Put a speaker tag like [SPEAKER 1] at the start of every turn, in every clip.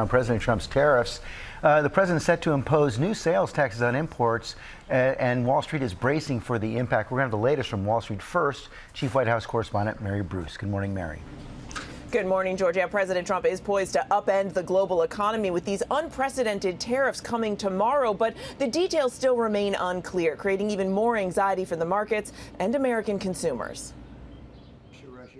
[SPEAKER 1] On President Trump's tariffs, the president is set to impose new sales taxes on imports, and Wall Street is bracing for the impact. We're going to have the latest from Wall Street first. Chief White House correspondent Mary Bruce. Good morning, Mary.
[SPEAKER 2] Good morning, Georgia. President Trump is poised to upend the global economy with these unprecedented tariffs coming tomorrow, but the details still remain unclear, creating even more anxiety for the markets and American consumers.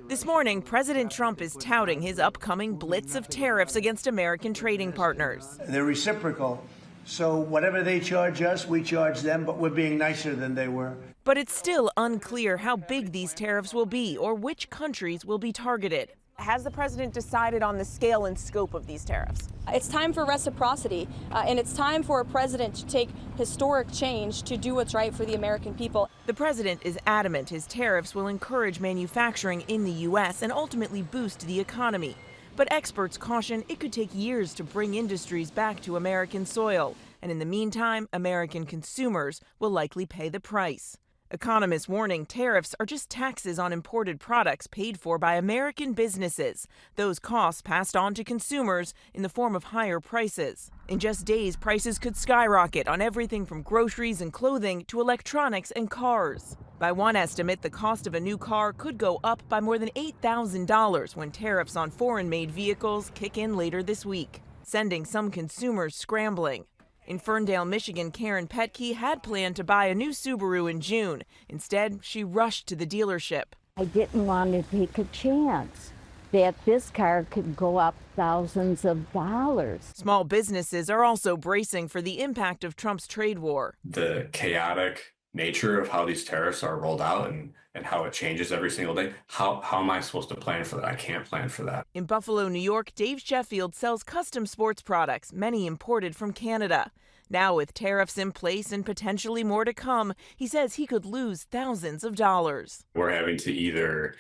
[SPEAKER 2] This morning, President Trump is touting his upcoming blitz of tariffs against American trading partners.
[SPEAKER 3] They're reciprocal, so whatever they charge us, we charge them, but we're being nicer than they were.
[SPEAKER 2] But it's still unclear how big these tariffs will be or which countries will be targeted. Has the president decided on the scale and scope of these tariffs?
[SPEAKER 4] It's time for reciprocity, and it's time for a president to take historic change to do what's right for the American people.
[SPEAKER 2] The president is adamant his tariffs will encourage manufacturing in the U.S. and ultimately boost the economy. But experts caution it could take years to bring industries back to American soil. And in the meantime, American consumers will likely pay the price. Economists warning tariffs are just taxes on imported products paid for by American businesses. Those costs passed on to consumers in the form of higher prices. In just days, prices could skyrocket on everything from groceries and clothing to electronics and cars. By one estimate, the cost of a new car could go up by more than $8,000 when tariffs on foreign-made vehicles kick in later this week, sending some consumers scrambling. In Ferndale, Michigan, Karen Petke had planned to buy a new Subaru in June. Instead, she rushed to the dealership.
[SPEAKER 5] I didn't want to take a chance that this car could go up thousands of dollars.
[SPEAKER 2] Small businesses are also bracing for the impact of Trump's trade war.
[SPEAKER 6] The chaotic nature of how these tariffs are rolled out and how it changes every single day. How am I supposed to plan for that? I can't plan for that.
[SPEAKER 2] In Buffalo, New York, Dave Sheffield sells custom sports products, many imported from Canada. Now with tariffs in place and potentially more to come, he says he could lose thousands of dollars.
[SPEAKER 6] We're having to either,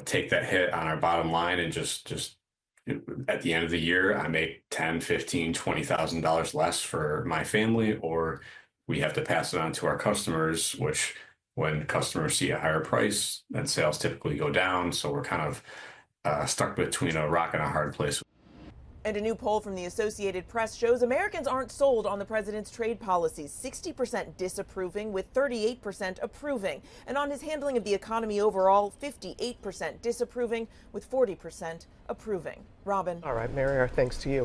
[SPEAKER 6] take that hit on our bottom line and just at the end of the year, I make $10,000, $15,000, $20,000 less for my family, or we have to pass it on to our customers, which when customers see a higher price, then sales typically go down. So we're kind of stuck between a rock and a hard place.
[SPEAKER 2] And a new poll from the Associated Press shows Americans aren't sold on the president's trade policies, 60% disapproving with 38% approving. And on his handling of the economy overall, 58% disapproving with 40% approving. Robin.
[SPEAKER 7] All right, Mary, our thanks to you.